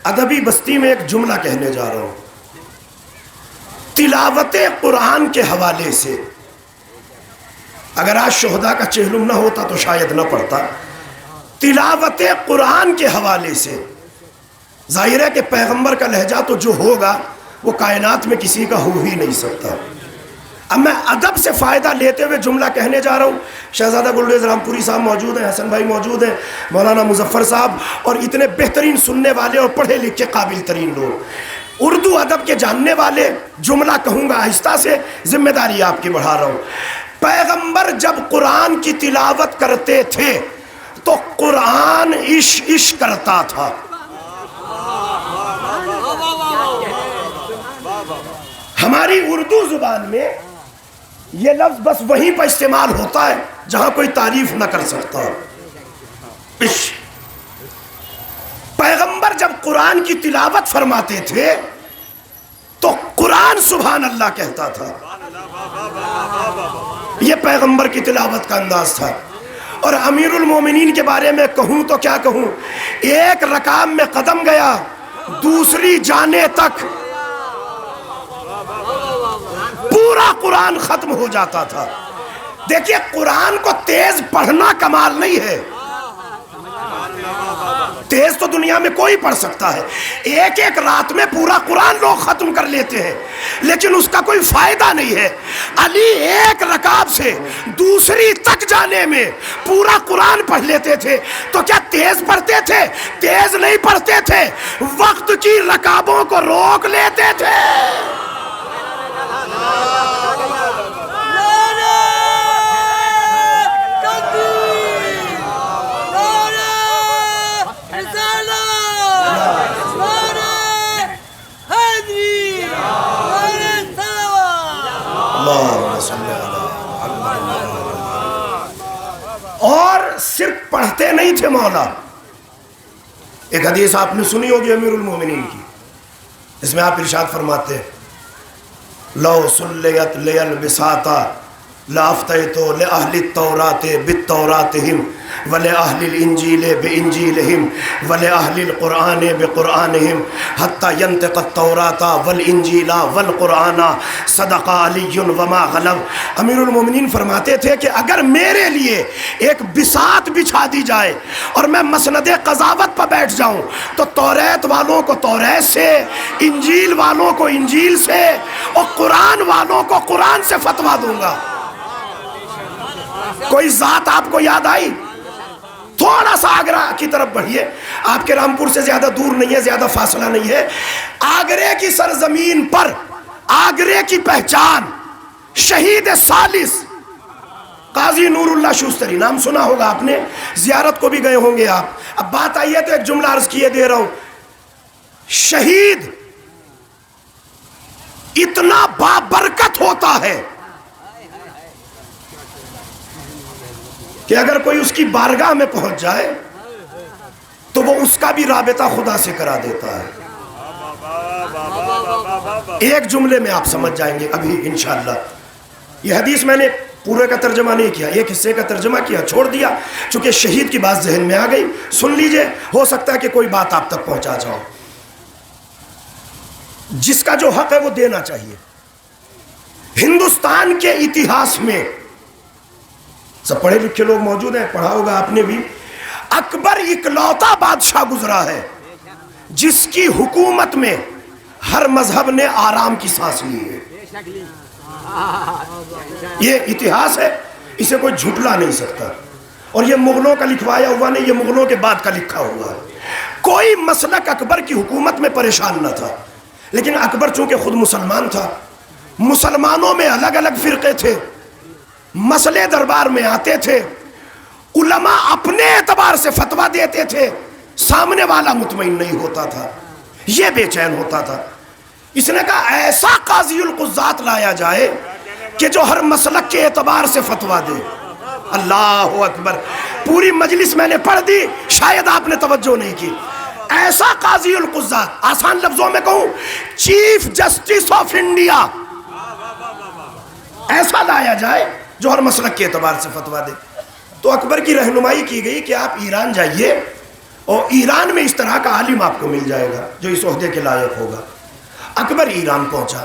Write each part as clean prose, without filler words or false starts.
ادبی بستی میں ایک جملہ کہنے جا رہا ہوں. تلاوت قرآن کے حوالے سے اگر آج شہداء کا چہلم نہ ہوتا تو شاید نہ پڑتا. تلاوت قرآن کے حوالے سے ظاہر ہے کہ پیغمبر کا لہجہ تو جو ہوگا وہ کائنات میں کسی کا ہو ہی نہیں سکتا. اب میں ادب سے فائدہ لیتے ہوئے جملہ کہنے جا رہا ہوں. شہزادہ گلریز رامپوری صاحب موجود ہیں, حسن بھائی موجود ہیں, مولانا مظفر صاحب, اور اتنے بہترین سننے والے اور پڑھے لکھے قابل ترین لوگ, اردو ادب کے جاننے والے. جملہ کہوں گا آہستہ سے, ذمہ داری آپ کی بڑھا رہا ہوں. پیغمبر جب قرآن کی تلاوت کرتے تھے تو قرآن عش کرتا تھا. ہماری اردو زبان میں یہ لفظ بس وہیں پر استعمال ہوتا ہے جہاں کوئی تعریف نہ کر سکتا. پیغمبر جب قرآن کی تلاوت فرماتے تھے تو قرآن سبحان اللہ کہتا تھا. یہ پیغمبر کی تلاوت کا انداز تھا. اور امیر المومنین کے بارے میں کہوں تو کیا کہوں, ایک رکام میں قدم گیا دوسری جانے تک پورا قرآن ختم ہو جاتا تھا. دیکھیے قرآن کو تیز پڑھنا کمال نہیں ہے. تیز تو دنیا میں کوئی پڑھ سکتا ہے, ایک ایک رات میں پورا قرآن لوگ ختم کر لیتے ہیں, لیکن اس کا کوئی فائدہ نہیں ہے. علی ایک رکعت سے دوسری تک جانے میں پورا قرآن پڑھ لیتے تھے. تو کیا تیز پڑھتے تھے؟ تیز نہیں پڑھتے تھے, وقت کی رکابوں کو روک لیتے تھے. اور صرف پڑھتے نہیں تھے مولا. ایک حدیث آپ نے سنی ہوگی امیر المومنین کی, اس میں آپ ارشاد فرماتے ہیں لو سلیت لیل بساتا لافتیت لأہل التورات بالتوراتہم ولأہل الانجیل بانجیلہم ولأہل القرآن بقرآنہم حتی ینطق التورات والانجیل والقرآن صدق علی وما غلب. امیر المومنین فرماتے تھے کہ اگر میرے لیے ایک بساط بچھا دی جائے اور میں مسند قضاوت پر بیٹھ جاؤں تو توریت والوں کو توریت سے, انجیل والوں کو انجیل سے, اور قرآن والوں کو قرآن سے فتویٰ دوں گا. کوئی ذات آپ کو یاد آئی؟ تھوڑا سا آگرہ کی طرف بڑھیے, آپ کے رامپور سے زیادہ دور نہیں ہے, زیادہ فاصلہ نہیں ہے. آگرے کی سرزمین پر آگرے کی پہچان شہید ثالث قاضی نور اللہ شوستری, نام سنا ہوگا آپ نے, زیارت کو بھی گئے ہوں گے آپ. اب بات آئی ہے تو ایک جملہ عرض کیے دے رہا ہوں. شہید اتنا بابرکت ہوتا ہے کہ اگر کوئی اس کی بارگاہ میں پہنچ جائے تو وہ اس کا بھی رابطہ خدا سے کرا دیتا ہے. ایک جملے میں آپ سمجھ جائیں گے ابھی انشاءاللہ. یہ حدیث میں نے پورے کا ترجمہ نہیں کیا, ایک حصے کا ترجمہ کیا, چھوڑ دیا چونکہ شہید کی بات ذہن میں آ گئی. سن لیجئے, ہو سکتا ہے کہ کوئی بات آپ تک پہنچا جاؤ. جس کا جو حق ہے وہ دینا چاہیے. ہندوستان کے اتہاس میں سب پڑھے لکھے لوگ موجود ہیں, پڑھا ہوگا آپ نے بھی, اکبر اکلوتا بادشاہ گزرا ہے جس کی حکومت میں ہر مذہب نے آرام کی سانس لی ہے. یہ اتہاس ہے, اسے کوئی جھٹلا نہیں سکتا. اور یہ مغلوں کا لکھوایا ہوا نہیں, یہ مغلوں کے بعد کا لکھا ہوا ہے. کوئی مسلک اکبر کی حکومت میں پریشان نہ تھا, لیکن اکبر چونکہ خود مسلمان تھا, مسلمانوں میں الگ الگ فرقے تھے, مسئلے دربار میں آتے تھے, علماء اپنے اعتبار سے فتویٰ دیتے تھے, سامنے والا مطمئن نہیں ہوتا تھا, یہ بے چین ہوتا تھا. اس نے کہا ایسا قاضی القضات لایا جائے کہ جو ہر مسلک کے اعتبار سے فتویٰ دے. اللہ اکبر, پوری مجلس میں نے پڑھ دی, شاید آپ نے توجہ نہیں کی. ایسا قاضی القضات, آسان لفظوں میں کہوں چیف جسٹس آف انڈیا, ایسا لایا جائے جو ہر مسلک کے اعتبار سے فتویٰ دے. تو اکبر کی رہنمائی کی گئی کہ آپ ایران جائیے اور ایران میں اس طرح کا عالم آپ کو مل جائے گا جو اس عہدے کے لائق ہوگا۔ اکبر ایران پہنچا،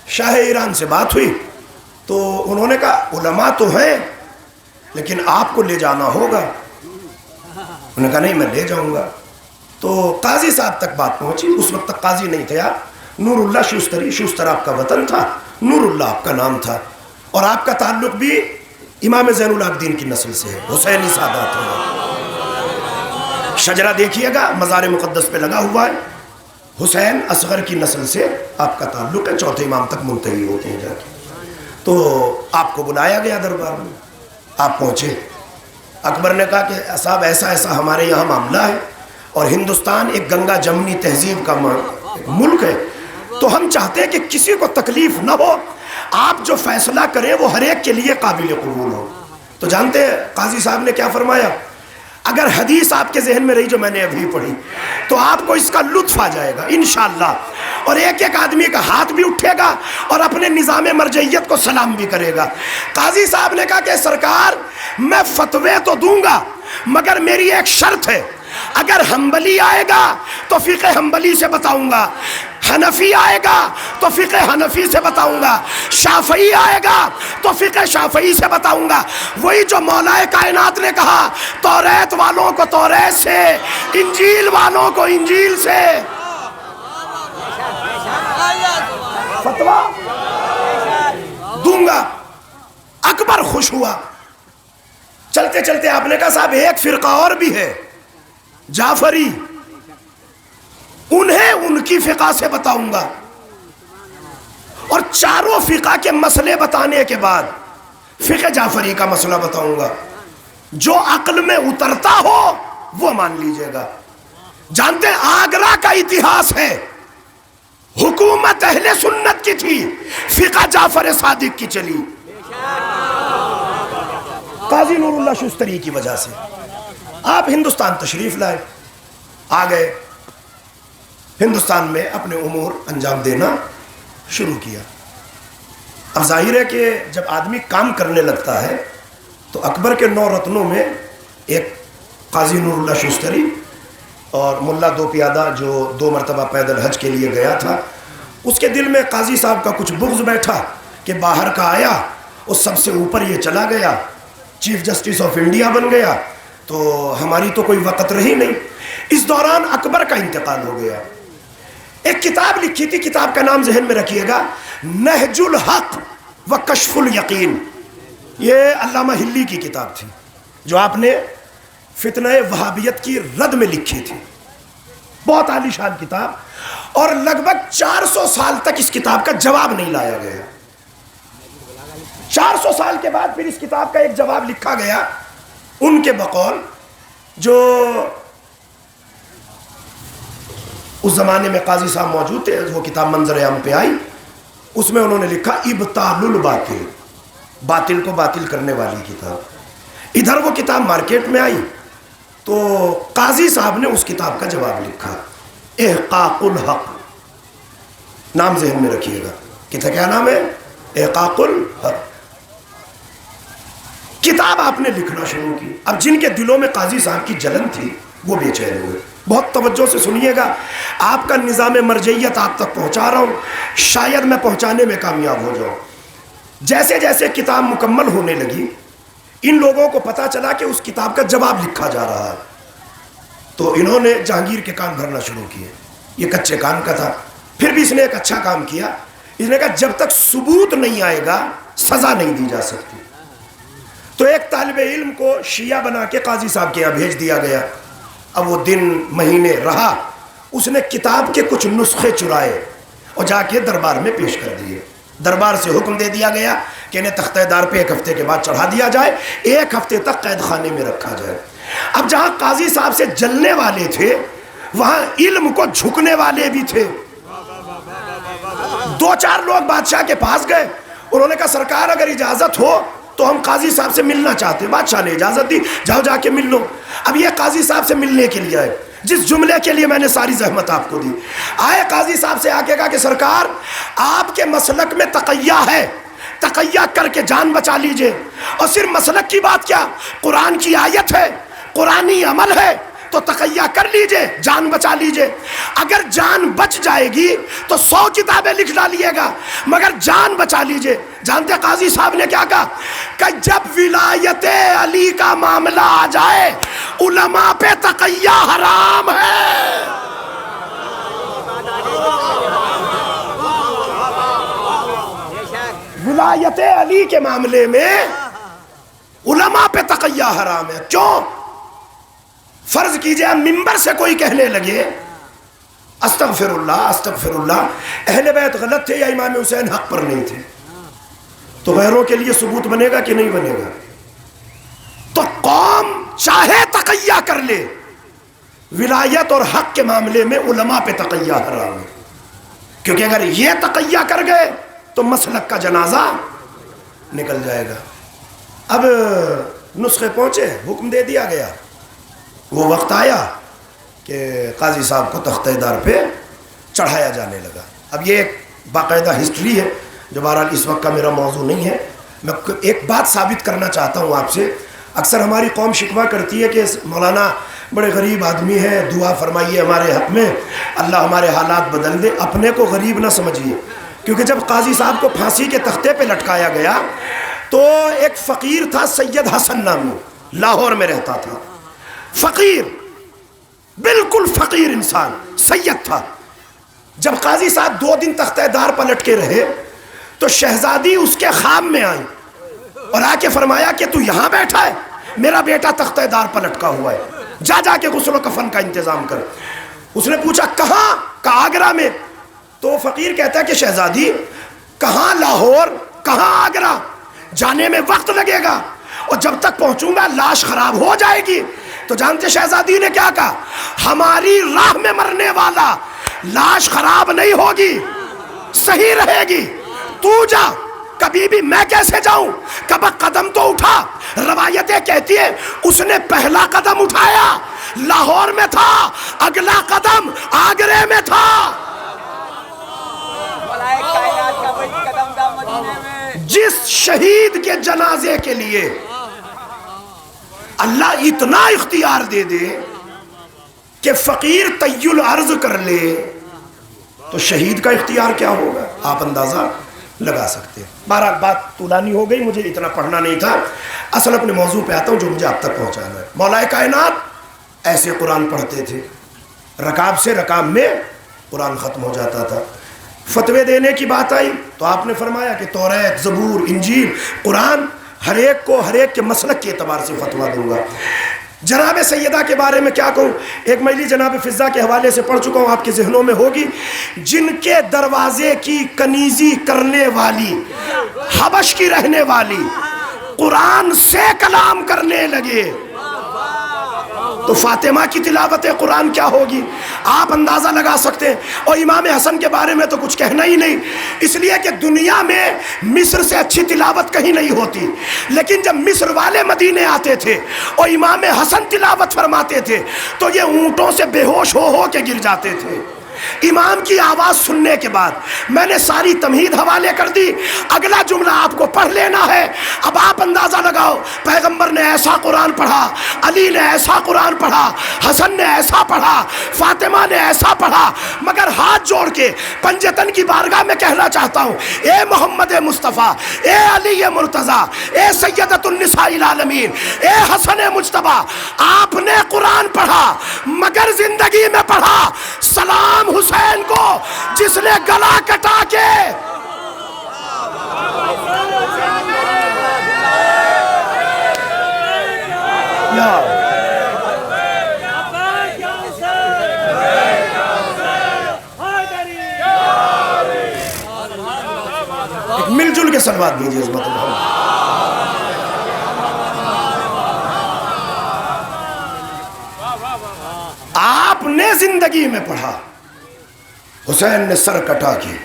شاہ ایران سے بات ہوئی تو انہوں نے کہا علماء تو ہیں لیکن آپ کو لے جانا ہوگا۔ انہوں نے کہا نہیں میں لے جاؤں گا۔ تو قاضی صاحب تک بات پہنچی، اس وقت تک قاضی نہیں تھے آپ، نور اللہ شوستری، شوستر آپ کا وطن تھا، نور اللہ آپ کا نام تھا، اور آپ کا تعلق بھی امام زین العابدین کی نسل سے ہے، حسینی سادات ہیں۔ شجرہ دیکھیے گا مزار مقدس پہ لگا ہوا ہے، حسین اصغر کی نسل سے آپ کا تعلق ہے، چوتھے امام تک منتہی ہوتے ہیں جا کے۔ تو آپ کو بلایا گیا دربار میں، آپ پہنچے۔ اکبر نے کہا کہ صاحب ایسا ایسا ہمارے یہاں معاملہ ہے، اور ہندوستان ایک گنگا جمنی تہذیب کا ملک ہے، تو ہم چاہتے ہیں کہ کسی کو تکلیف نہ ہو، آپ جو فیصلہ کریں وہ ہر ایک کے لیے قابل قبول ہو۔ تو جانتے ہیں قاضی صاحب نے کیا فرمایا؟ اگر حدیث آپ کے ذہن میں رہی جو میں نے ابھی پڑھی تو آپ کو اس کا لطف آ جائے گا انشاءاللہ، اور ایک ایک آدمی کا ہاتھ بھی اٹھے گا اور اپنے نظام مرجعیت کو سلام بھی کرے گا۔ قاضی صاحب نے کہا کہ سرکار میں فتوے تو دوں گا مگر میری ایک شرط ہے، اگر حنبلی آئے گا تو فقہ حنبلی سے بتاؤں گا، حنفی آئے گا تو فقہ حنفی سے بتاؤں گا، شافعی آئے گا تو فقہ شافعی سے بتاؤں گا۔ وہی جو مولا کائنات نے کہا توریت والوں کو توریت سے، انجیل والوں کو انجیل سے۔ فتویٰ دوں گا۔ اکبر خوش ہوا۔ چلتے چلتے آپ نے کہا صاحب ایک فرقہ اور بھی ہے، جعفری، انہیں ان کی فقہ سے بتاؤں گا، اور چاروں فقہ کے مسئلے بتانے کے بعد فقہ جعفری کا مسئلہ بتاؤں گا، جو عقل میں اترتا ہو وہ مان لیجئے گا۔ جانتے ہیں آگرہ کا اتہاس ہے، حکومت اہل سنت کی تھی، فقہ جعفر صادق کی چلی، قاضی نور اللہ شوستری کی وجہ سے۔ آپ ہندوستان تشریف لائے، آ گئے ہندوستان میں اپنے امور انجام دینا شروع کیا۔ اب ظاہر ہے کہ جب آدمی کام کرنے لگتا ہے تو اکبر کے 9 رتنوں میں ایک قاضی نور اللہ شوستری اور ملا دو پیادہ جو 2 مرتبہ پیدل حج کے لیے گیا تھا، اس کے دل میں قاضی صاحب کا کچھ بغض بیٹھا کہ باہر کا آیا اور سب سے اوپر یہ چلا گیا، چیف جسٹس آف انڈیا بن گیا، تو ہماری تو کوئی وقت رہی نہیں۔ اس دوران اکبر کا انتقال ہو گیا۔ ایک کتاب لکھی تھی، کتاب کا نام ذہن میں رکھیے گا، نہج الحق و کشف الیقین، یہ علامہ ہلی کی کتاب تھی جو آپ نے فتنہ وہابیت کی رد میں لکھی تھی، بہت عالی شان کتاب، اور لگ بھگ 400 سال تک اس کتاب کا جواب نہیں لایا گیا۔ 400 سال کے بعد پھر اس کتاب کا ایک جواب لکھا گیا، ان کے بقول جو اس زمانے میں قاضی صاحب موجود تھے، وہ کتاب منظر عام پہ آئی، اس میں انہوں نے لکھا ابطال الباطل، باطل کو باطل کرنے والی کتاب۔ ادھر وہ کتاب مارکیٹ میں آئی تو قاضی صاحب نے اس کتاب کا جواب لکھا، احقاق الحق، نام ذہن میں رکھیے گا، کتاب کیا نام ہے؟ احقاق الحق۔ کتاب آپ نے لکھنا شروع کی۔ اب جن کے دلوں میں قاضی صاحب کی جلن تھی وہ بے چین ہوئے۔ بہت توجہ سے سنیے گا، آپ کا نظام مرجعیت آپ تک پہنچا رہا ہوں، شاید میں پہنچانے میں کامیاب ہو جاؤں۔ جیسے جیسے کتاب مکمل ہونے لگی، ان لوگوں کو پتا چلا کہ اس کتاب کا جواب لکھا جا رہا ہے، تو انہوں نے جہانگیر کے کان بھرنا شروع کیے۔ یہ کچے کان کا تھا، پھر بھی اس نے ایک اچھا کام کیا، اس نے کہا جب تک ثبوت نہیں آئے گا سزا نہیں دی جا سکتی۔ تو ایک طالب علم کو شیعہ بنا کے قاضی صاحب کے یہاں بھیج دیا گیا۔ اب وہ دن مہینے رہا، اس نے کتاب کے کچھ نسخے چرائے اور جا کے دربار میں پیش کر دیے۔ دربار سے حکم دے دیا گیا کہ انہیں تختہ دار پہ 1 ہفتے کے بعد چڑھا دیا جائے، 1 ہفتے تک قید خانے میں رکھا جائے۔ اب جہاں قاضی صاحب سے جلنے والے تھے وہاں علم کو جھکنے والے بھی تھے۔ 2-4 لوگ بادشاہ کے پاس گئے، انہوں نے کہا سرکار اگر اجازت ہو تو ہم قاضی صاحب سے ملنا چاہتے ہیں۔ بادشاہ نے اجازت دی، جاؤ جا کے مل لو۔ اب یہ قاضی صاحب سے ملنے کے لیے آئے، جس جملے کے لیے میں نے ساری زحمت آپ کو دی، آئے قاضی صاحب سے، آ کے کہا کہ سرکار آپ کے مسلک میں تقیہ ہے، تقیہ کر کے جان بچا لیجئے۔ اور صرف مسلک کی بات کیا، قرآن کی آیت ہے، قرآنی عمل ہے، تو تقیہ کر لیجئے، جان بچا لیجئے. اگر جان بچ جائے گی تو 100 کتابیں لکھ ڈالیے گا، مگر جان بچا لیجئے. جانتے قاضی صاحب نے کیا کہا کہ جب ولایت علی کا معاملہ آ جائے علماء پہ تقیہ حرام ہے. ولایت علی کے معاملے میں علماء پہ تقیہ حرام ہے. کیوں؟ فرض کیجئے ممبر سے کوئی کہنے لگے استغفر اللہ استغفر اللہ، اہل بیت غلط تھے یا امام حسین حق پر نہیں تھے، تو غیروں کے لیے ثبوت بنے گا کہ نہیں بنے گا؟ تو قوم چاہے تقیہ کر لے، ولایت اور حق کے معاملے میں علماء پہ تقیہ حرام ہے. کیونکہ اگر یہ تقیہ کر گئے تو مسلک کا جنازہ نکل جائے گا. اب نسخے پہنچے، حکم دے دیا گیا، وہ وقت آیا کہ قاضی صاحب کو تختہ دار پہ چڑھایا جانے لگا. اب یہ ایک باقاعدہ ہسٹری ہے جو بہرحال اس وقت کا میرا موضوع نہیں ہے. میں ایک بات ثابت کرنا چاہتا ہوں آپ سے. اکثر ہماری قوم شکوہ کرتی ہے کہ مولانا بڑے غریب آدمی ہیں، دعا فرمائیے ہمارے حق میں، اللہ ہمارے حالات بدل دے. اپنے کو غریب نہ سمجھیے، کیونکہ جب قاضی صاحب کو پھانسی کے تختے پہ لٹکایا گیا تو ایک فقیر تھا سید حسن نامی، لاہور میں رہتا تھا، فقیر، بالکل فقیر انسان، سید تھا. جب قاضی صاحب 2 دن تختہ دار پر لٹکے رہے تو شہزادی اس کے خواب میں آئی اور آ کے فرمایا کہ تو یہاں بیٹھا ہے، میرا بیٹا تختہ دار پر لٹکا ہوا ہے، جا کے غسل و کفن کا انتظام کر. اس نے پوچھا کہاں؟ کہا آگرہ میں. تو فقیر کہتا ہے کہ شہزادی کہاں لاہور، کہاں آگرہ، جانے میں وقت لگے گا اور جب تک پہنچوں گا لاش خراب ہو جائے گی. تو جانتے شہزادی نے کیا کہا؟ ہماری راہ میں مرنے والا لاش خراب نہیں ہوگی، صحیح رہے گی، تو جا. کبھی بھی میں کیسے جاؤں؟ کب قدم تو اٹھا. روایتیں کہتی ہیں اس نے پہلا قدم اٹھایا لاہور میں تھا، اگلا قدم آگرے میں تھا. جس شہید کے جنازے کے لیے اللہ اتنا اختیار دے دے کہ فقیر طی العرض کر لے تو شہید کا اختیار کیا ہوگا آپ اندازہ لگا سکتے ہیں. بہرحال بات طولانی ہو گئی، مجھے اتنا پڑھنا نہیں تھا. اصل اپنے موضوع پہ آتا ہوں جو مجھے آپ تک پہنچانا ہے. مولا کائنات ایسے قرآن پڑھتے تھے، رکاب سے رکاب میں قرآن ختم ہو جاتا تھا. فتوے دینے کی بات آئی تو آپ نے فرمایا کہ توریت، زبور، انجیل، قرآن ہر ایک کو ہر ایک کے مسلک کے اعتبار سے فتویٰ دوں گا. جناب سیدہ کے بارے میں کیا کہوں؟ ایک میلی جناب فضہ کے حوالے سے پڑھ چکا ہوں، آپ کے ذہنوں میں ہوگی. جن کے دروازے کی کنیزی کرنے والی، حبش کی رہنے والی، قرآن سے کلام کرنے لگے تو فاطمہ کی تلاوت قرآن کیا ہوگی آپ اندازہ لگا سکتے ہیں. اور امام حسن کے بارے میں تو کچھ کہنا ہی نہیں، اس لیے کہ دنیا میں مصر سے اچھی تلاوت کہیں نہیں ہوتی. لیکن جب مصر والے مدینے آتے تھے اور امام حسن تلاوت فرماتے تھے تو یہ اونٹوں سے بے ہوش ہو کے گر جاتے تھے. امام کی آواز سننے کے بعد میں نے ساری تمہید حوالے کر دی. اگلا جملہ آپ کو پڑھ لینا ہے. اب آپ اندازہ لگاؤ، پیغمبر نے ایسا قرآن پڑھا، علی نے ایسا قرآن پڑھا، حسن نے ایسا پڑھا، فاطمہ نے ایسا پڑھا. مگر ہاتھ جوڑ کے پنجتن کی بارگاہ میں کہنا چاہتا ہوں، اے محمد مصطفیٰ، اے علی مرتضیٰ، اے سیدۃ النساء العالمین، اے حسن مجتبیٰ، آپ نے قرآن پڑھا مگر زندگی میں پڑھا سلام حسین کو جس نے گلا کٹا کے مل جل کے سلوات دیجیے عظمت اللہ. آپ نے زندگی میں پڑھا، حسین نے سر کٹا کے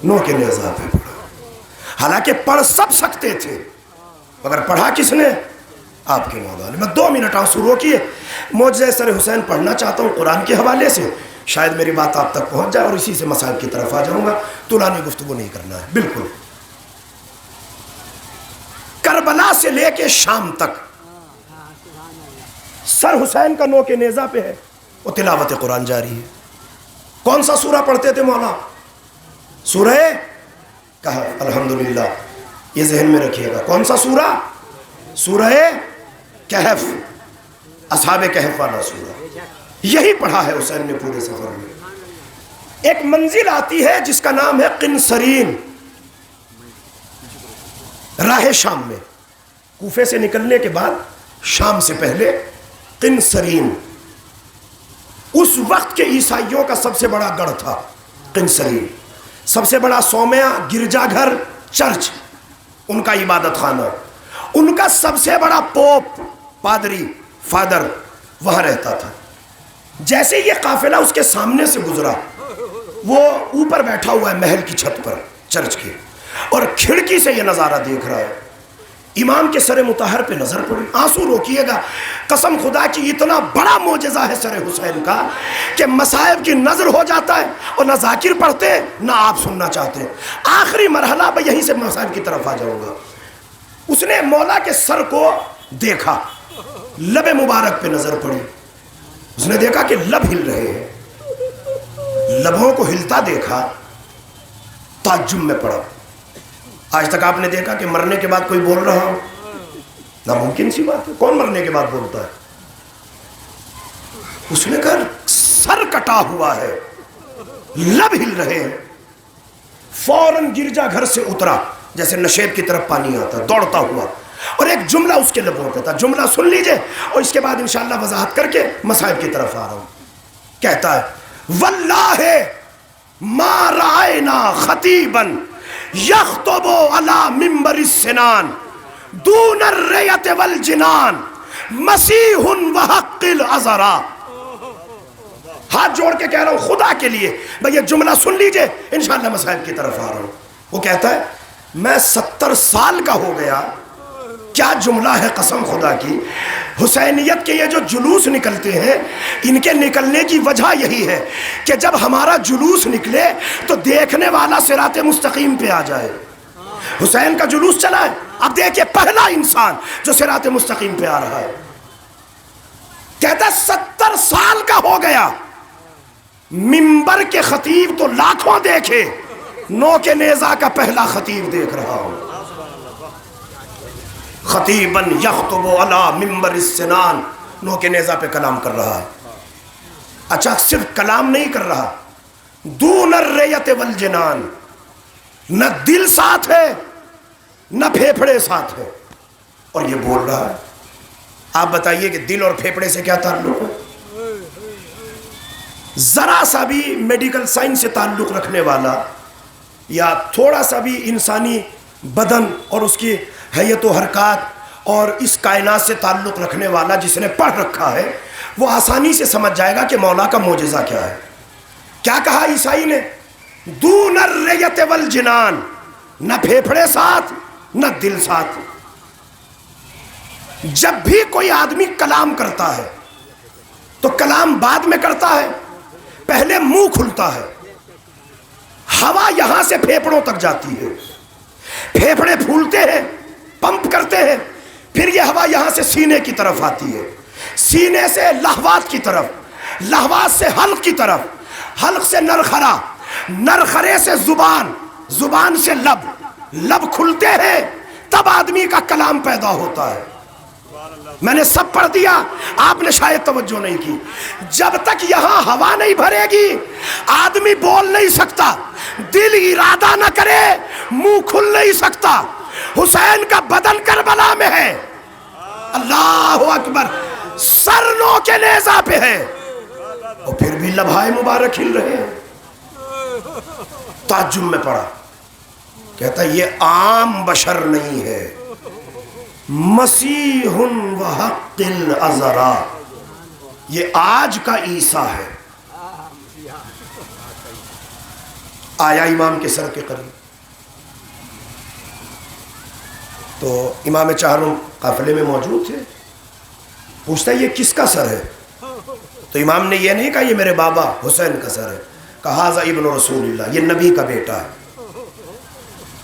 نو کے نیزہ پہ پڑھا. حالانکہ پڑھ سب سکتے تھے مگر پڑھا کس نے؟ آپ کے مولا نے. میں 2 منٹ آنسو روکیے. معجزہ سر حسین پڑھنا چاہتا ہوں قرآن کے حوالے سے، شاید میری بات آپ تک پہنچ جائے اور اسی سے مسائل کی طرف آ جاؤں گا. طولانی گفتگو نہیں کرنا ہے بالکل. کربلا سے لے کے شام تک سر حسین کا نوک نیزہ پہ ہے، وہ تلاوت قرآن جاری ہے۔ کون سا سورہ پڑھتے تھے مولا؟ سورہ کہف، الحمدللہ یہ ذہن میں رکھیے گا۔ کون سا سورہ؟ سورہ کہف، اصحاب کہف والا سورہ، یہی پڑھا ہے حسین نے پورے سفر میں۔ ایک منزل آتی ہے جس کا نام ہے قنسرین، راہ شام میں، کوفے سے نکلنے کے بعد شام سے پہلے قنسرین، اس وقت کے عیسائیوں کا سب سے بڑا گڑھ تھا قنسرین، سب سے بڑا صومعہ، گرجا گھر، چرچ، ان کا عبادت خانہ، ان کا سب سے بڑا پوپ، پادری، فادر وہاں رہتا تھا۔ جیسے یہ قافلہ اس کے سامنے سے گزرا، وہ اوپر بیٹھا ہوا ہے محل کی چھت پر چرچ کی، اور کھڑکی سے یہ نظارہ دیکھ رہا ہے۔ امام کے سر مطہر پہ نظر پڑی، آنسو روکیے گا، قسم خدا کی اتنا بڑا معجزہ ہے سر حسین کا کہ مصائب کی نظر ہو جاتا ہے، اور نہ ذاکر پڑھتے نہ آپ سننا چاہتے۔ آخری مرحلہ میں یہیں سے مصائب کی طرف آ جاؤں گا۔ اس نے مولا کے سر کو دیکھا، لب مبارک پہ نظر پڑی، اس نے دیکھا کہ لب ہل رہے ہیں، لبوں کو ہلتا دیکھا، تعجب میں پڑا۔ آج تک آپ نے دیکھا کہ مرنے کے بعد کوئی بول رہا ہو؟ ناممکن سی بات ہے، کون مرنے کے بعد بولتا ہے؟ اس نے کہا سر کٹا ہوا ہے، لب ہل رہے ہیں۔ فوراً گرجا گھر سے اترا، جیسے نشیب کی طرف پانی آتا، دوڑتا ہوا، اور ایک جملہ اس کے لبوں پہ تھا، جملہ سن لیجئے اور اس کے بعد انشاءاللہ وضاحت کر کے مصائب کی طرف آ رہا ہوں۔ کہتا ہے واللہ ما رأینا خطیبا یخطب علی منبر السنان دون الریت والجنان مسیح وحق العذرا۔ ہاتھ جوڑ کے کہہ رہا ہوں خدا کے لیے، بھئی یہ جملہ سن لیجئے، انشاءاللہ مصائب کی طرف آ رہا ہوں۔ وہ کہتا ہے میں 70 سال کا ہو گیا، کیا جملہ ہے قسم خدا کی، حسینیت کے یہ جو جلوس نکلتے ہیں، ان کے نکلنے کی وجہ یہی ہے کہ جب ہمارا جلوس نکلے تو دیکھنے والا صراط مستقیم پہ آ جائے۔ حسین کا جلوس چلا ہے، اب دیکھیں پہلا انسان جو صراط مستقیم پہ آ رہا ہے۔ کہتا ہے 70 سال کا ہو گیا، منبر کے خطیب تو لاکھوں دیکھے، نو کے نیزہ کا پہلا خطیب دیکھ رہا ہوں۔ خطیباً یخطب علی منبر السنان، نو کے نیزہ پہ کلام کر رہا ہے۔ اچھا صرف کلام نہیں کر رہا، دون الریت والجنان، نہ دل ساتھ ہے نہ پھیپھڑے ساتھ ہے، اور یہ بول رہا ہے۔ آپ بتائیے کہ دل اور پھیپھڑے سے کیا تعلق ہے؟ ذرا سا بھی میڈیکل سائنس سے تعلق رکھنے والا، یا تھوڑا سا بھی انسانی بدن اور اس کی حیت و حرکات اور اس کائنات سے تعلق رکھنے والا جس نے پڑھ رکھا ہے، وہ آسانی سے سمجھ جائے گا کہ مولا کا معجزہ کیا ہے۔ کیا کہا عیسائی نے؟ دون الریت والجنان، نہ پھیپھڑے ساتھ نہ دل ساتھ۔ جب بھی کوئی آدمی کلام کرتا ہے تو کلام بعد میں کرتا ہے، پہلے منہ کھلتا ہے، ہوا یہاں سے پھیپھڑوں تک جاتی ہے، پھیپھڑے پھولتے ہیں، پمپ کرتے ہیں، پھر یہ ہوا یہاں سے سینے کی طرف آتی ہے، سینے سے لہوات کی طرف، لہوات سے حلق کی طرف، حلق سے نرخرا، نرخرے سے زبان، زبان سے لب، لب کھلتے ہیں، تب آدمی کا کلام پیدا ہوتا ہے۔ میں نے سب پڑھ دیا، آپ نے شاید توجہ نہیں کی۔ جب تک یہاں ہوا نہیں بھرے گی آدمی بول نہیں سکتا، دل ارادہ نہ کرے منہ کھل نہیں سکتا۔ حسین کا بدن کربلا میں ہے، اللہ اکبر، سر نو کے نیزہ پہ ہے، اور پھر بھی لبھائے مبارک ہل رہے ہیں۔ تعجب میں پڑا، کہتا یہ عام بشر نہیں ہے، مسیح وحق العذرا، یہ آج کا عیسیٰ ہے۔ آیا امام کے سر کے قریب تو امام چہارم قافلے میں موجود تھے، پوچھتا ہے یہ کس کا سر ہے؟ تو امام نے یہ نہیں کہا یہ میرے بابا حسین کا سر ہے، کہا ھذا ابن رسول اللہ، یہ نبی کا بیٹا ہے۔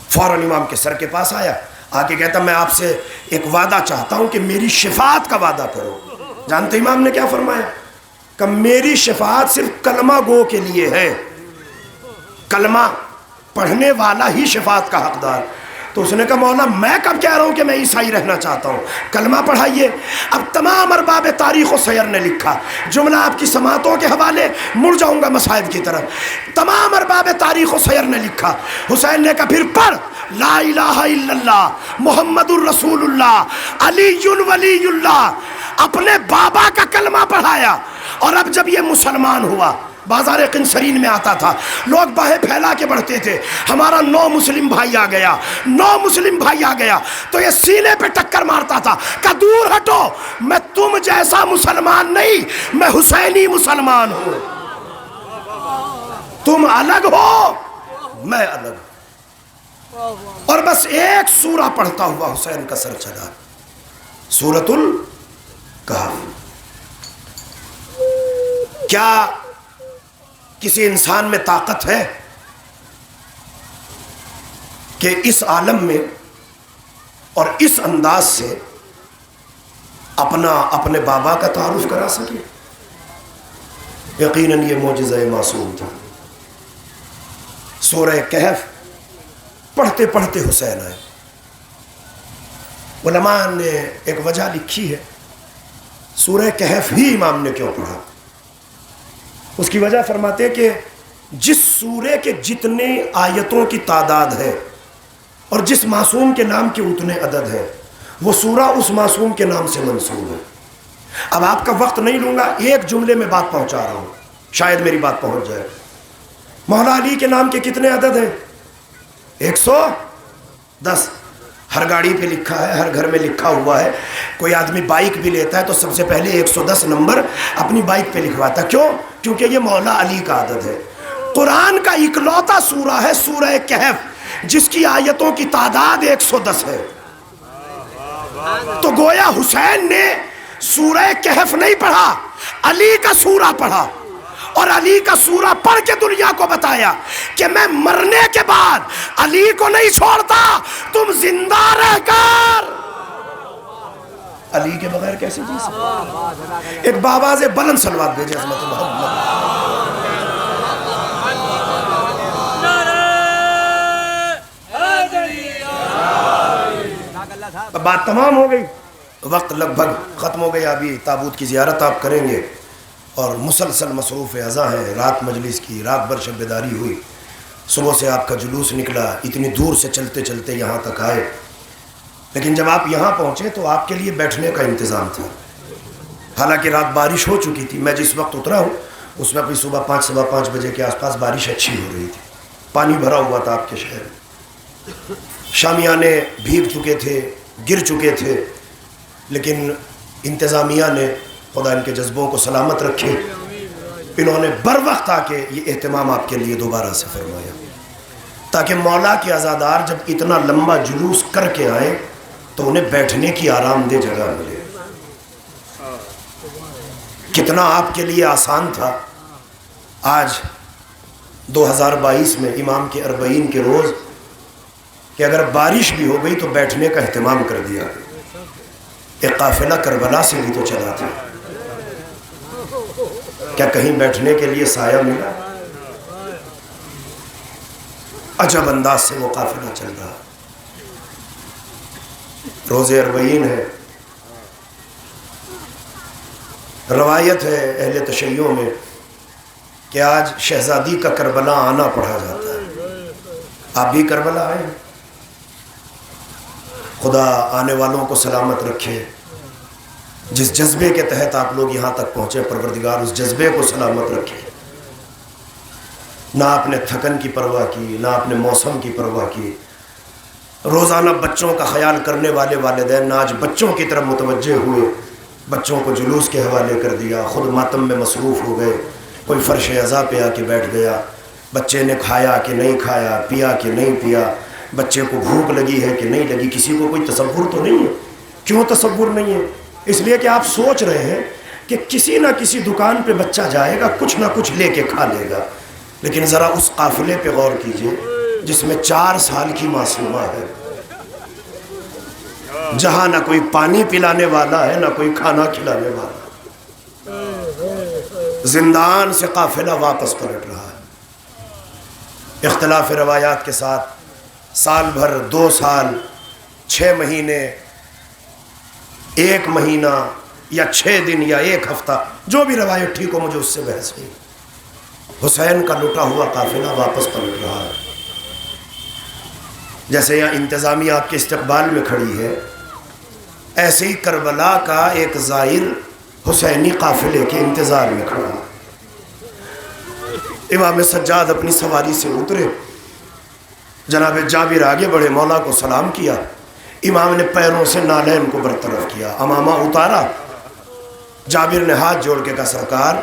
فوراً امام کے سر کے پاس آیا، آ کے کہتا میں آپ سے ایک وعدہ چاہتا ہوں کہ میری شفاعت کا وعدہ کرو۔ جانتے امام نے کیا فرمایا؟ کہ میری شفاعت صرف کلمہ گو کے لیے ہے، کلمہ پڑھنے والا ہی شفاعت کا حقدار۔ تو اس نے کہا مولا میں کب کہہ رہا ہوں کہ میں عیسائی رہنا چاہتا ہوں، کلمہ پڑھائیے۔ اب تمام ارباب تاریخ و سیر نے لکھا، جملہ آپ کی سماعتوں کے حوالے، مڑ جاؤں گا مصائب کی طرف، تمام ارباب تاریخ و سیر نے لکھا، حسین نے کہا پھر پڑھ لا الہ الا اللہ محمد الرسول اللہ علی ولی اللہ، اپنے بابا کا کلمہ پڑھایا۔ اور اب جب یہ مسلمان ہوا، بازار قنسرین میں آتا تھا، لوگ باہیں پھیلا کے بڑھتے تھے، ہمارا نو مسلم بھائی آ گیا، نو مسلم بھائی آ گیا، تو یہ سینے پہ ٹکر مارتا تھا کہ دور ہٹو، میں تم جیسا مسلمان نہیں، میں حسینی مسلمان ہوں، تم الگ ہو میں الگ ہوں۔ اور بس ایک سورہ پڑھتا ہوا حسین کا سر چلا، سورۃ الکہف۔ کیا کسی انسان میں طاقت ہے کہ اس عالم میں اور اس انداز سے اپنے بابا کا تعارف کرا سکے؟ یقیناً یہ معجزہ معصوم تھا۔ سورہ کہف پڑھتے پڑھتے حسین آئے۔ علماء نے ایک وجہ لکھی ہے سورہ کہف ہی امام نے کیوں پڑھا۔ اس کی وجہ فرماتے ہیں کہ جس سورے کے جتنے آیتوں کی تعداد ہے اور جس معصوم کے نام کے اتنے عدد ہے، وہ سورہ اس معصوم کے نام سے منسوب ہے۔ اب آپ کا وقت نہیں لوں گا، ایک جملے میں بات پہنچا رہا ہوں، شاید میری بات پہنچ جائے۔ مولا علی کے نام کے کتنے عدد ہیں؟ 110۔ ہر گاڑی پہ لکھا ہے، ہر گھر میں لکھا ہوا ہے۔ کوئی آدمی بائک بھی لیتا ہے تو سب سے پہلے 110 نمبر اپنی بائک پہ لکھواتا ہے، کیوں؟ کیونکہ یہ مولا علی کا عدد ہے۔ قرآن کا اکلوتا سورہ ہے سورہ کہف، جس کی آیتوں کی تعداد 110 ہے۔ تو گویا حسین نے سورہ کہف نہیں پڑھا، علی کا سورہ پڑھا، اور علی کا سورہ پڑھ کے دنیا کو بتایا کہ میں مرنے کے بعد علی کو نہیں چھوڑتا، تم زندہ رہ کر علی کے بغیر کیسے جی سکتے؟ ایک بابا سے بلند صلوات بھیجے عظمت محمد۔ بات تمام ہو گئی، وقت لگ بھگ ختم ہو گیا۔ ابھی تابوت کی زیارت آپ کریں گے اور مسلسل مصروف ازاں ہیں، رات مجلس کی، رات بھر شب بیداری ہوئی، صبح سے آپ کا جلوس نکلا، اتنی دور سے چلتے چلتے یہاں تک آئے، لیکن جب آپ یہاں پہنچے تو آپ کے لیے بیٹھنے کا انتظام تھا۔ حالانکہ رات بارش ہو چکی تھی، میں جس وقت اترا ہوں اس وقت بھی صبح 5 سوا 5 بجے کے آس پاس بارش اچھی ہو رہی تھی، پانی بھرا ہوا تھا آپ کے شہر میں، شامیانے بھیگ چکے تھے، گر چکے تھے، لیکن انتظامیہ نے، خدا ان کے جذبوں کو سلامت رکھے، انہوں نے بر وقت آ کے یہ اہتمام آپ کے لیے دوبارہ سے فرمایا، تاکہ مولا کے عزادار جب اتنا لمبا جلوس کر کے آئیں تو انہیں بیٹھنے کی آرام دہ جگہ ملے۔ کتنا آپ کے لیے آسان تھا آج 2022 میں امام کے 40 کے روز کہ اگر بارش بھی ہو گئی تو بیٹھنے کا اہتمام کر دیا۔ ایک قافلہ کربلا سے بھی تو چلا تھا، کیا کہیں بیٹھنے کے لیے سایہ ملا؟ عجب انداز سے وہ قافلہ چل رہا۔ روز 40 ہے، روایت ہے اہل تشیع میں کہ آج شہزادی کا کربلا آنا پڑھا جاتا ہے۔ آپ بھی کربلا آئے، خدا آنے والوں کو سلامت رکھے۔ جس جذبے کے تحت آپ لوگ یہاں تک پہنچے، پروردگار اس جذبے کو سلامت رکھے۔ نہ آپ نے تھکن کی پرواہ کی، نہ آپ نے موسم کی پرواہ کی۔ روزانہ بچوں کا خیال کرنے والے والدین نہ آج بچوں کی طرف متوجہ ہوئے، بچوں کو جلوس کے حوالے کر دیا، خود ماتم میں مصروف ہو گئے۔ کوئی فرش عزا پہ آ کے بیٹھ گیا، بچے نے کھایا کہ نہیں کھایا، پیا کہ نہیں پیا، بچے کو بھوک لگی ہے کہ نہیں لگی، کسی کو کوئی تصور تو نہیں ہے۔ کیوں تصور نہیں ہے؟ اس لیے کہ آپ سوچ رہے ہیں کہ کسی نہ کسی دکان پہ بچہ جائے گا، کچھ نہ کچھ لے کے کھا لے گا، لیکن ذرا اس قافلے پہ غور کیجئے جس میں 4 سال کی معصومہ ہے، جہاں نہ کوئی پانی پلانے والا ہے، نہ کوئی کھانا کھلانے والا۔ زندان سے قافلہ واپس پلٹ رہا ہے، اختلاف روایات کے ساتھ سال بھر، 2 سال، 6 مہینے، 1 مہینہ یا 6 دن یا 1 ہفتہ، جو بھی روایت ٹھیک ہو، مجھے اس سے بحث نہیں۔ حسین کا لٹا ہوا قافلہ واپس پلٹ رہا ہے۔ جیسے یہاں انتظامیہ آپ کے استقبال میں کھڑی ہے، ایسے ہی کربلا کا ایک زائر حسینی قافلے کے انتظار میں کھڑا ہے۔ امام سجاد اپنی سواری سے اترے، جناب جابر آگے بڑھے، مولا کو سلام کیا، امام نے پیروں سے نالین کو برطرف کیا، امامہ اتارا، جابر نے ہاتھ جوڑ کے کہا سرکار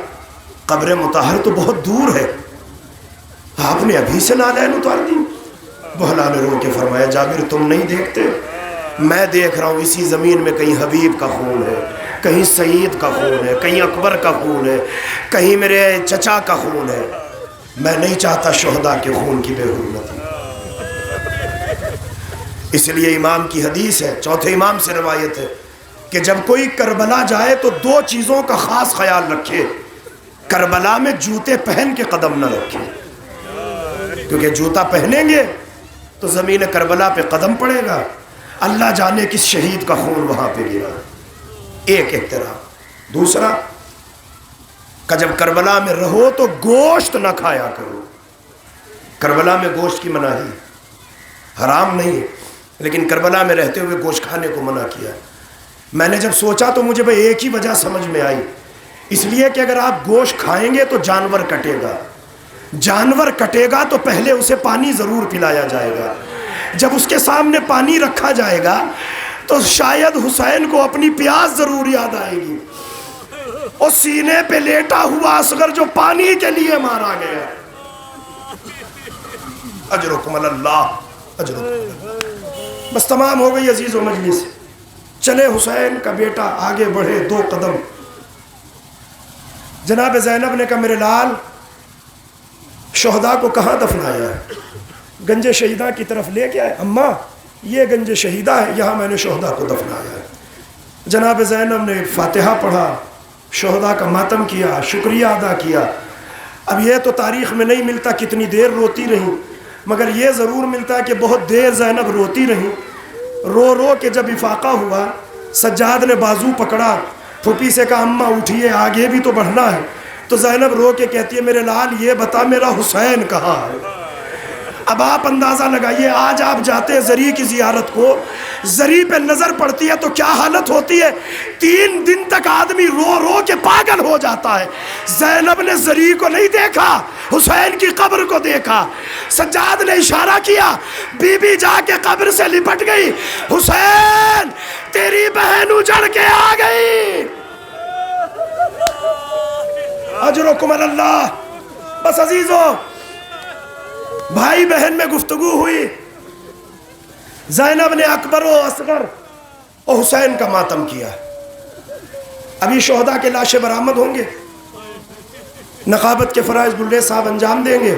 قبر مطہر تو بہت دور ہے، آپ نے ابھی سے نالین اتار دی؟ بہلا نے رو کے فرمایا جابر تم نہیں دیکھتے، میں دیکھ رہا ہوں اسی زمین میں کہیں حبیب کا خون ہے، کہیں سعید کا خون ہے، کہیں اکبر کا خون ہے، کہیں میرے چچا کا خون ہے، میں نہیں چاہتا شہداء کے خون کی بے حرمتی۔ اس لیے امام کی حدیث ہے، چوتھے امام سے روایت ہے کہ جب کوئی کربلا جائے تو 2 چیزوں کا خاص خیال رکھے، کربلا میں جوتے پہن کے قدم نہ رکھے، کیونکہ جوتا پہنیں گے تو زمین کربلا پہ قدم پڑے گا، اللہ جانے کس شہید کا خون وہاں پہ گرا۔ ایک احترام۔ دوسرا کہ جب کربلا میں رہو تو گوشت نہ کھایا کرو، کربلا میں گوشت کی مناہی، حرام نہیں ہے، لیکن کربلا میں رہتے ہوئے گوشت کھانے کو منع کیا۔ میں نے جب سوچا تو مجھے بھئی ایک ہی وجہ سمجھ میں آئی، اس لیے کہ اگر آپ گوشت کھائیں گے تو جانور کٹے گا، جانور کٹے گا تو پہلے اسے پانی ضرور پلایا جائے گا، جب اس کے سامنے پانی رکھا جائے گا تو شاید حسین کو اپنی پیاس ضرور یاد آئے گی، اور سینے پہ لیٹا ہوا اصغر جو پانی کے لیے مارا گیا۔ اجرکم اللہ، اجرکم اللہ۔ بس تمام ہو گئی عزیز و مجلس، چلے حسین کا بیٹا آگے بڑھے 2 قدم، جناب زینب نے کہا میرے لال شہداء کو کہاں دفنایا ہے؟ گنج شہیدہ کی طرف لے کے آئے، اماں یہ گنج شہیدہ ہے، یہاں میں نے شہداء کو دفنایا ہے۔ جناب زینب نے فاتحہ پڑھا، شہداء کا ماتم کیا، شکریہ ادا کیا۔ اب یہ تو تاریخ میں نہیں ملتا کتنی دیر روتی رہیں، مگر یہ ضرور ملتا ہے کہ بہت دیر زینب روتی رہیں۔ رو رو کے جب افاقہ ہوا، سجاد نے بازو پکڑا، پھوپھی سے کہا اماں اٹھیے آگے بھی تو بڑھنا ہے، تو زینب رو کے کہتی ہے میرے لال یہ بتا میرا حسین کہاں ہے؟ اب آپ اندازہ لگائیے، آج آپ جاتے ہیں زری کی زیارت کو، زری پہ نظر پڑتی ہے تو کیا حالت ہوتی ہے، 3 دن تک آدمی رو رو کے پاگل ہو جاتا ہے۔ زینب نے زری کو نہیں دیکھا، حسین کی قبر کو دیکھا۔ سجاد نے اشارہ کیا، بی بی جا کے قبر سے لپٹ گئی، حسین تیری بہن اجڑ کے آ گئی۔ اجرکم اللہ۔ بس عزیزو، بھائی بہن میں گفتگو ہوئی، زینب نے اکبر و اصغر اور حسین کا ماتم کیا۔ ابھی شہداء کے لاشیں برآمد ہوں گے، نقابت کے فرائض بلے صاحب انجام دیں گے،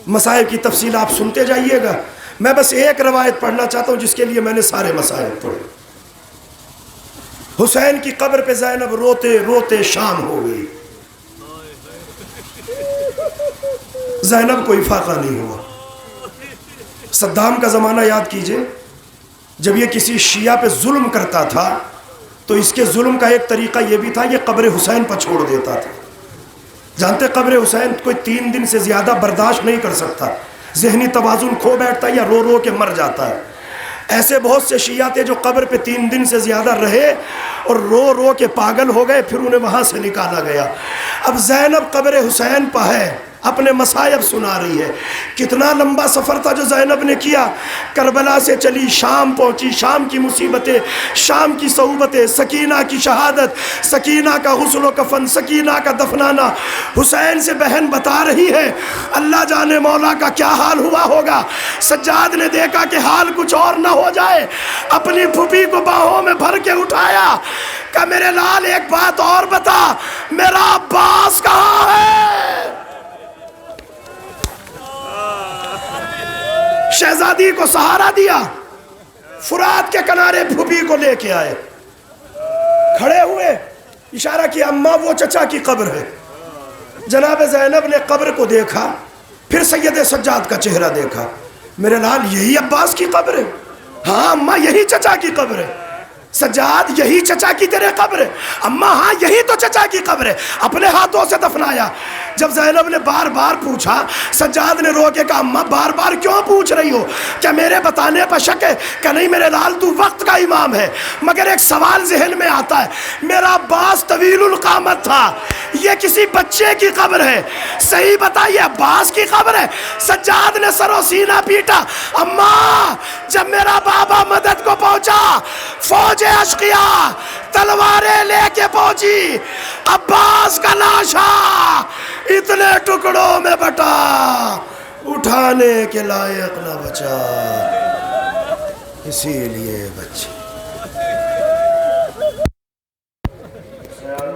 مسائل کی تفصیل آپ سنتے جائیے گا۔ میں بس ایک روایت پڑھنا چاہتا ہوں جس کے لیے میں نے سارے مسائل پڑھے۔ حسین کی قبر پہ زینب روتے روتے شام ہو گئی، زینب کو افاقہ نہیں ہوا۔ صدام کا زمانہ یاد کیجئے، جب یہ کسی شیعہ پہ ظلم کرتا تھا تو اس کے ظلم کا ایک طریقہ یہ بھی تھا، یہ قبر حسین پر چھوڑ دیتا تھا۔ جانتے قبر حسین کوئی 3 دن سے زیادہ برداشت نہیں کر سکتا، ذہنی توازن کھو بیٹھتا ہے یا رو رو کے مر جاتا ہے۔ ایسے بہت سے شیعہ تھے جو قبر پہ 3 دن سے زیادہ رہے اور رو رو کے پاگل ہو گئے، پھر انہیں وہاں سے نکالا گیا۔ اب زینب قبر حسین پہ ہے، اپنے مصائب سنا رہی ہے۔ کتنا لمبا سفر تھا جو زینب نے کیا، کربلا سے چلی، شام پہنچی، شام کی مصیبتیں، شام کی صعوبتیں، سکینہ کی شہادت، سکینہ کا غسل و کفن، سکینہ کا دفنانا۔ حسین سے بہن بتا رہی ہے، اللہ جانے مولا کا کیا حال ہوا ہوگا۔ سجاد نے دیکھا کہ حال کچھ اور نہ ہو جائے، اپنی پھوپھی کو باہوں میں بھر کے اٹھایا کہ میرے لال ایک بات اور بتا، میرا عباس کہاں ہے؟ شہزادی کو سہارا دیا، فرات کے کنارے پھوپھی کو لے کے آئے، کھڑے ہوئے، اشارہ کیا اماں وہ چچا کی قبر ہے۔ جناب زینب نے قبر کو دیکھا، پھر سید سجاد کا چہرہ دیکھا. میرے لال یہی عباس کی قبر ہے؟ ہاں اماں یہی چچا کی قبر ہے. سجاد یہی چچا کی تیرے قبر ہے؟ اماں ہاں یہی تو چچا کی قبر ہے. اپنے ہاتھوں سے دفنایا. جب زینب نے بار بار پوچھا، سجاد نے رو کے کہا اماں بار بار کیوں پوچھ رہی ہو؟ کیا میرے بتانے پر شک ہے؟ کہ نہیں میرے لال تو وقت کا امام ہے، مگر ایک سوال ذہن میں آتا ہے. میرا عباس طویل القامت تھا، یہ کسی بچے کی قبر ہے، صحیح بتا یہ عباس کی قبر ہے؟ سجاد نے سر و سینہ پیٹا. اماں جب میرا بابا مدد کو پہنچا، فوج اشقیاء تلواریں لے کے پہنچی، عباس کا لاشا اتنے ٹکڑوں میں بٹا اٹھانے کے لائق نہ بچا. اسی لیے بچے